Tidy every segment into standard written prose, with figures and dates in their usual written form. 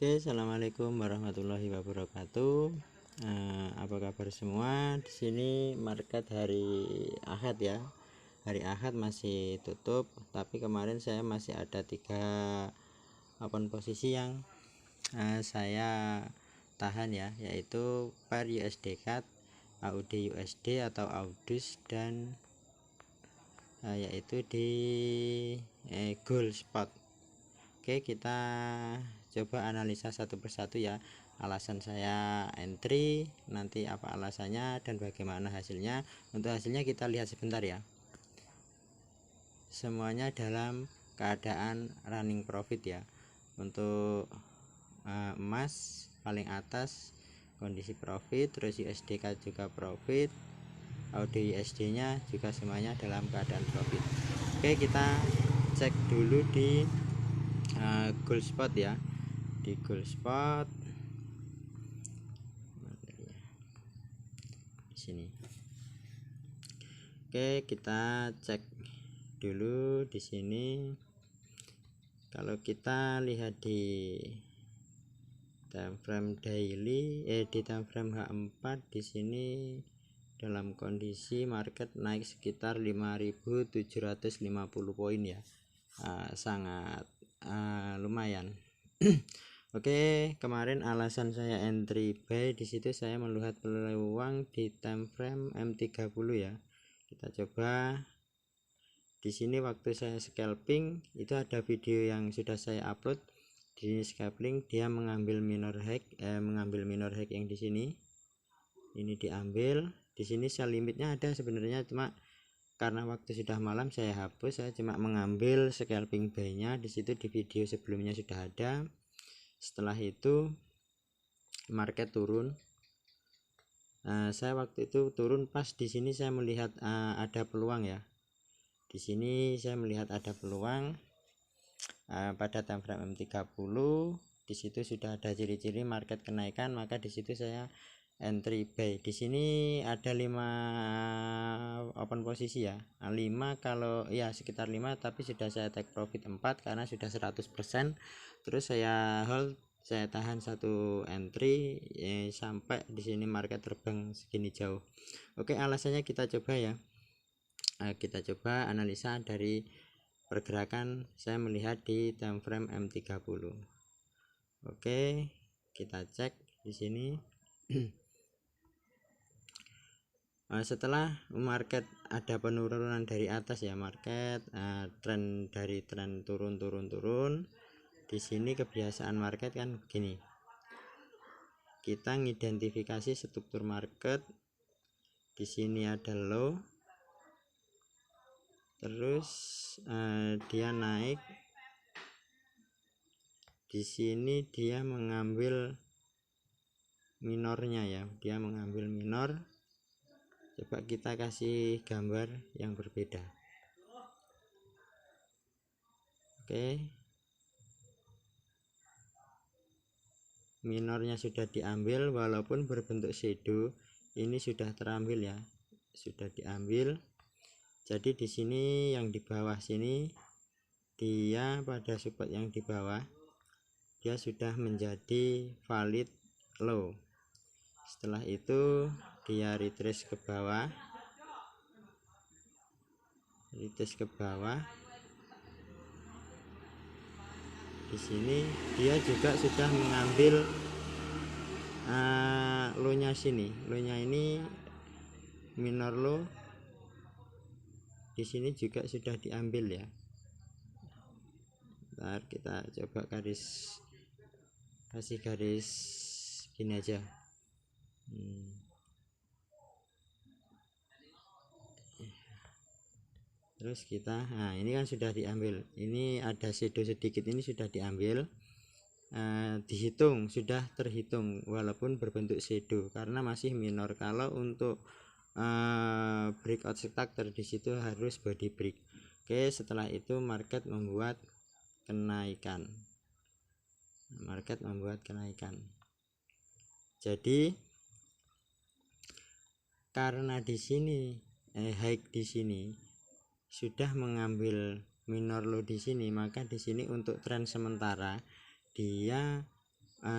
Oke, assalamualaikum warahmatullahi wabarakatuh. Apa kabar semua? Di sini market hari Ahad ya. Hari Ahad masih tutup, tapi kemarin saya masih ada 3 open posisi yang saya tahan ya, yaitu per USD CAD, AUD USD atau AUDUS, dan yaitu di gold spot. Oke, kita coba analisa satu persatu ya, alasan saya entry, nanti apa alasannya dan bagaimana hasilnya. Untuk hasilnya kita lihat sebentar ya. Semuanya dalam keadaan running profit ya. Untuk emas paling atas kondisi profit, terus USDK juga profit, AUD USD nya juga semuanya dalam keadaan profit. Oke, kita cek dulu di gold spot ya. Di gold spot di sini. Oke, kita cek dulu di sini. Kalau kita lihat di time frame daily, di time frame H4 di sini dalam kondisi market naik sekitar 5.750 poin ya. Sangat lumayan. Oke, kemarin alasan saya entry buy di situ, saya melihat peluang di time frame M30 ya. Kita coba di sini. Waktu saya scalping itu ada video yang sudah saya upload. Di scalping dia mengambil minor high, yang di sini. Ini diambil. Di sini sell limitnya ada sebenarnya, cuma karena waktu sudah malam saya hapus. Saya cuma mengambil scalping buy-nya. Di situ di video sebelumnya sudah ada. Setelah itu market turun. Saya waktu itu turun pas di sini saya melihat ada peluang ya. Di sini saya melihat ada peluang pada time frame M30. Di situ sudah ada ciri-ciri market kenaikan, maka di situ saya entry buy. Di sini ada 5 open posisi ya. 5 kalau ya sekitar 5, tapi sudah saya take profit 4 karena sudah 100%. Terus saya hold, saya tahan satu entry sampai di sini market terbang segini jauh. Oke, alasannya kita coba ya. Kita coba analisa dari pergerakan saya melihat di time frame M30. Oke, kita cek di sini. Setelah market ada penurunan dari atas ya, market tren turun. Di sini kebiasaan market kan gini, kita ngidentifikasi struktur market. Di sini ada low, terus dia naik. Di sini dia mengambil minornya ya, dia mengambil minor. Coba kita kasih gambar yang berbeda. Oke, minornya sudah diambil walaupun berbentuk shadow. Ini sudah terambil ya, sudah diambil. Jadi di sini yang di bawah sini, dia pada support yang di bawah dia sudah menjadi valid low. Setelah itu dia retrace ke bawah, di sini dia juga sudah mengambil low-nya sini. Low-nya ini minor low. Di sini juga sudah diambil ya. Ntar kita coba kasih garis gini aja. Terus kita, ini kan sudah diambil. Ini ada shadow sedikit, ini sudah diambil. Dihitung, sudah terhitung walaupun berbentuk shadow karena masih minor. Kalau untuk breakout structure di situ harus body break. Oke, setelah itu market membuat kenaikan. Jadi karena di sini high di sini sudah mengambil minor low di sini, maka di sini untuk tren sementara dia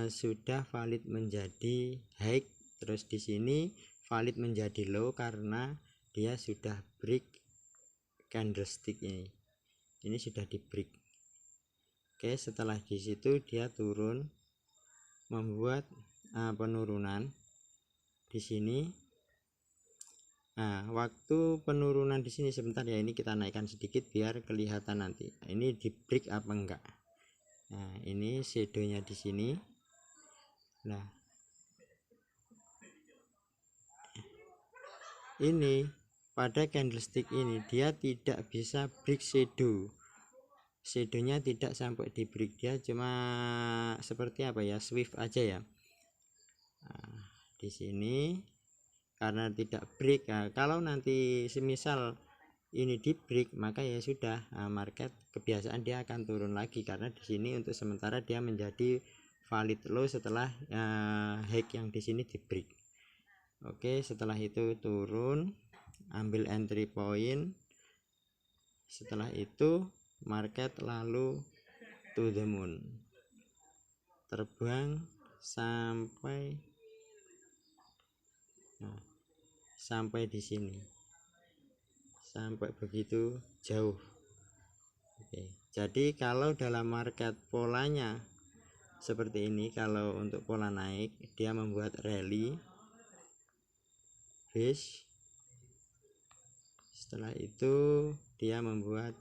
sudah valid menjadi high, terus di sini valid menjadi low karena dia sudah break candlestick ini sudah di break. Oke, setelah di situ dia turun membuat penurunan di sini. Nah, waktu penurunan di sini sebentar ya, ini kita naikkan sedikit biar kelihatan nanti ini di break apa enggak. Nah, ini shadownya di sini. Nah, ini pada candlestick ini dia tidak bisa break shadow. Shadownya tidak sampai di break, dia cuma seperti apa ya, swift aja ya. Nah, di sini karena tidak break. Nah, kalau nanti semisal ini di break maka ya sudah, market kebiasaan dia akan turun lagi karena di sini untuk sementara dia menjadi valid low setelah high yang di sini di break. Oke, setelah itu turun, ambil entry point. Setelah itu market lalu to the moon, terbang sampai sampai di sini, sampai begitu jauh. Oke, jadi kalau dalam market polanya seperti ini, kalau untuk pola naik dia membuat rally fish, setelah itu dia membuat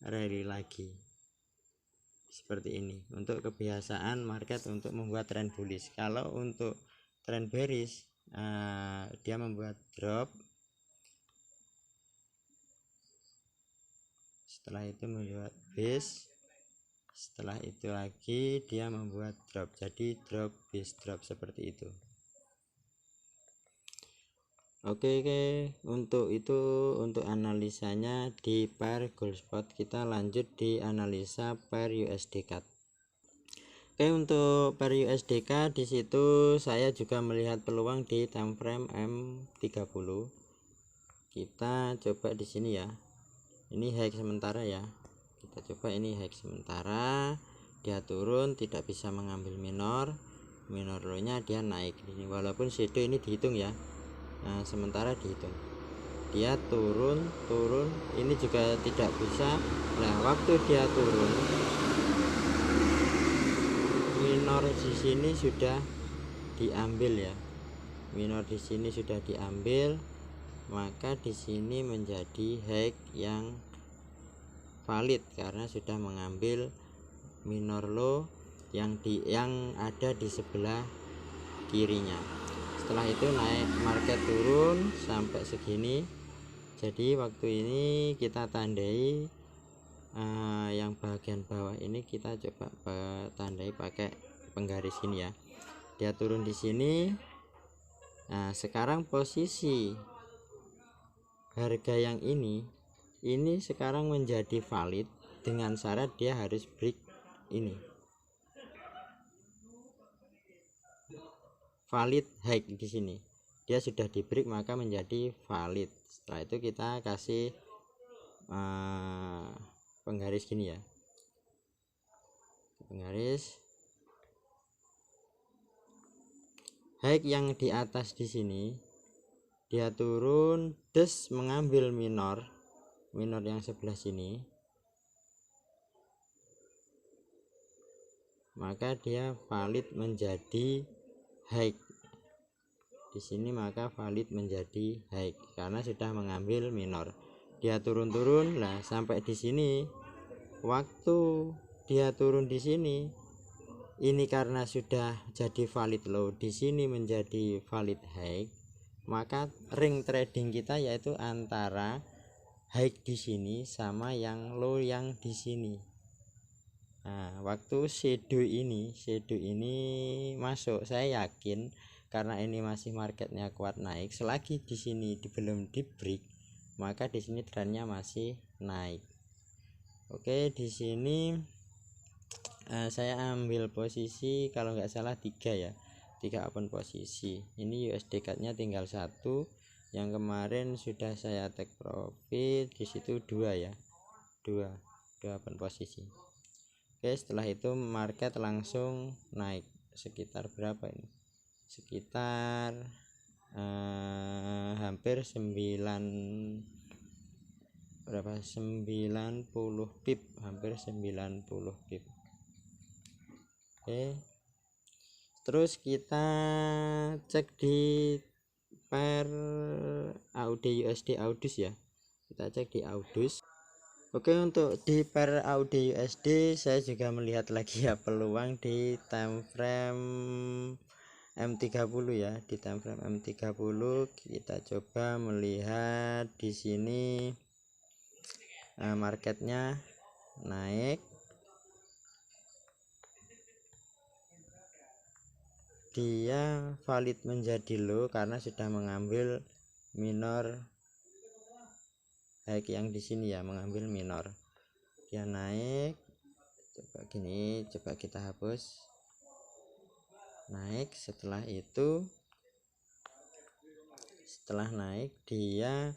rally lagi seperti ini. Untuk kebiasaan market untuk membuat trend bullish. Kalau untuk trend bearish dia membuat drop, setelah itu membuat base, setelah itu lagi dia membuat drop, jadi drop base drop seperti itu. Oke, untuk itu untuk analisanya di pair gold spot. Kita lanjut di analisa pair USD CAD. Oke, untuk pair USD CAD di situ saya juga melihat peluang di time frame M30. Kita coba di sini ya. Ini high sementara ya. Kita coba ini high sementara. Dia turun tidak bisa mengambil minor low nya, dia naik ini walaupun shadow ini dihitung ya. Nah, sementara dihitung dia turun ini juga tidak bisa. Nah, waktu dia turun minor di sini sudah diambil ya, minor di sini sudah diambil, maka di sini menjadi high yang valid karena sudah mengambil minor low yang ada di sebelah kirinya. Setelah itu naik, market turun sampai segini. Jadi waktu ini kita tandai yang bagian bawah ini, kita coba tandai pakai penggaris ini ya. Dia turun di sini. Nah, sekarang posisi harga yang ini sekarang menjadi valid dengan syarat dia harus break ini valid high. Di sini dia sudah di break maka menjadi valid. Setelah itu kita kasih penggaris gini ya, penggaris high yang di atas. Di sini dia turun des mengambil minor yang sebelah sini, maka dia valid menjadi high di sini, maka valid menjadi high karena sudah mengambil minor. Dia turun lah sampai di sini. Waktu dia turun di sini ini karena sudah jadi valid low, di sini menjadi valid high, maka ring trading kita yaitu antara high di sini sama yang low yang di sini. Nah, waktu shadow ini masuk, saya yakin karena ini masih marketnya kuat naik, selagi di sini belum di break maka di sini trennya masih naik. Oke, di sini saya ambil posisi kalau nggak salah 3 ya, 3 open posisi. Ini USD CAD nya tinggal 1, yang kemarin sudah saya take profit di situ 2 ya, 2 open posisi. Oke, setelah itu market langsung naik sekitar berapa ini, sekitar hampir 90 pip, hampir 90 pip. Oke, terus kita cek di pair AUD USD Audus ya, kita cek di Audus. Oke, untuk di pair AUD USD saya juga melihat lagi ya peluang di time frame M30 ya. Di time frame M30 kita coba melihat di sini marketnya naik, dia valid menjadi low karena sudah mengambil minor high yang di sini ya, mengambil minor. Dia naik, coba gini, coba kita hapus, naik. Setelah itu, setelah naik dia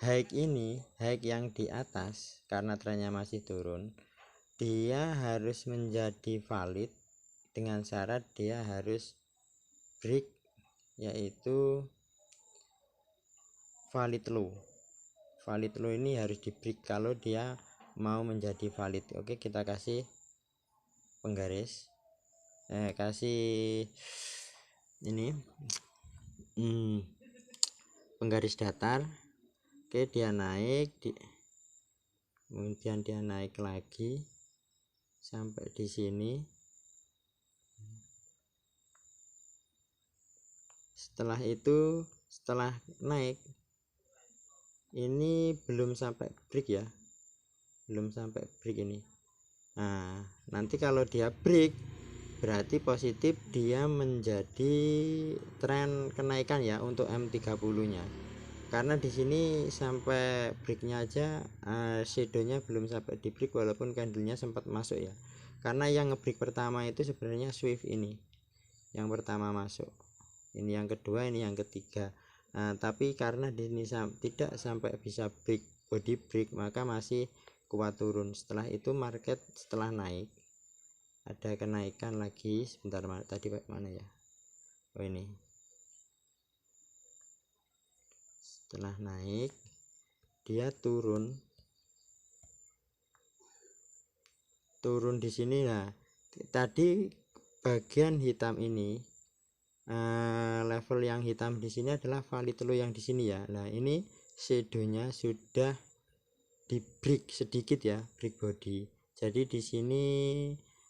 high ini, high yang di atas karena trennya masih turun, dia harus menjadi valid dengan syarat dia harus break, yaitu valid low. Valid low ini harus di break kalau dia mau menjadi valid. Oke, kita kasih penggaris, kasih ini penggaris datar. Oke, dia naik, kemudian dia naik lagi sampai di sini. Setelah itu, setelah naik ini belum sampai break ya, belum sampai break ini. Nah, nanti kalau dia break berarti positif, dia menjadi tren kenaikan ya untuk M30 nya, karena di sini sampai breaknya aja shadownya belum sampai di break walaupun candlenya sempat masuk ya, karena yang ngebreak pertama itu sebenarnya Swift ini yang pertama masuk, ini yang kedua, ini yang ketiga. Nah, tapi karena di sini tidak sampai bisa break, body break, maka masih kuat turun. Setelah itu market setelah naik ada kenaikan lagi. Sebentar, tadi mana ya, oh ini. Setelah naik dia turun di sini. Nah, tadi bagian hitam ini, level yang hitam di sini adalah valid low yang di sini ya. Nah, ini shadownya sudah di break sedikit ya, break body. Jadi di sini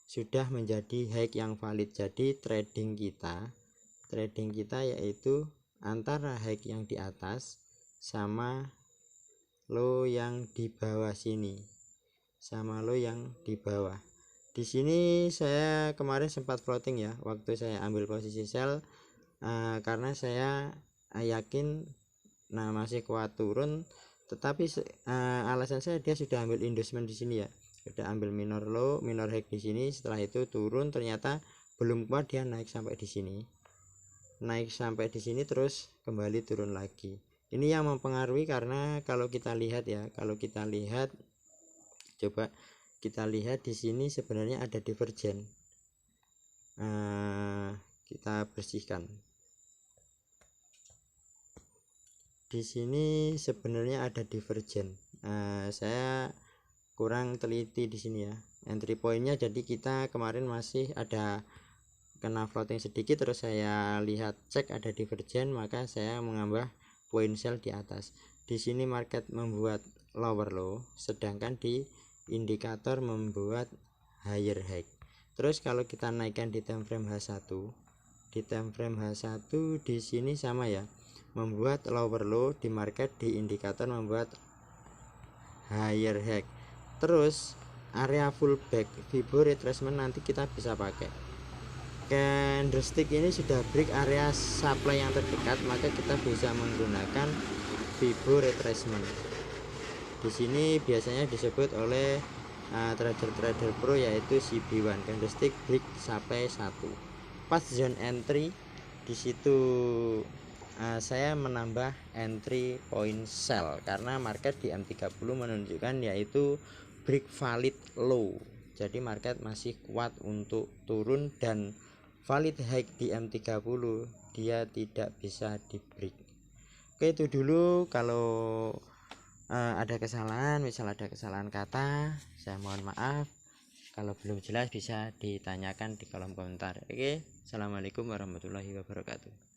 sudah menjadi high yang valid. Jadi trading kita yaitu antara high yang di atas sama low yang di bawah sini, sama low yang di bawah. Di sini saya kemarin sempat floating ya waktu saya ambil posisi sell, karena saya yakin masih kuat turun, tetapi alasan saya dia sudah ambil inducement di sini ya, sudah ambil minor low, minor high di sini. Setelah itu turun, ternyata belum kuat, dia naik sampai di sini, terus kembali turun lagi. Ini yang mempengaruhi, karena kalau kita lihat ya, coba kita lihat di sini sebenarnya ada divergen. Kita bersihkan. Di sini sebenarnya ada divergen. Saya kurang teliti di sini ya entry pointnya. Jadi kita kemarin masih ada kena floating sedikit, terus saya lihat cek ada divergen, maka saya menambah point sell di atas. Di sini market membuat lower low, sedangkan di indikator membuat higher high. Terus kalau kita naikkan di time frame H1, di sini sama ya, membuat lower low di market, di indikator membuat higher high. Terus area fullback Fibo retracement nanti kita bisa pakai. Candlestick ini sudah break area supply yang terdekat, maka kita bisa menggunakan Fibo retracement. Di sini biasanya disebut oleh trader pro yaitu CB1, candlestick break sampai 1. Pas zone entry di situ saya menambah entry point sell karena market di M30 menunjukkan yaitu break valid low. Jadi market masih kuat untuk turun dan valid high di M30 dia tidak bisa di break. Oke, itu dulu. Kalau ada kesalahan, misal ada kesalahan kata, saya mohon maaf. Kalau belum jelas bisa ditanyakan di kolom komentar. Oke, assalamualaikum warahmatullahi wabarakatuh.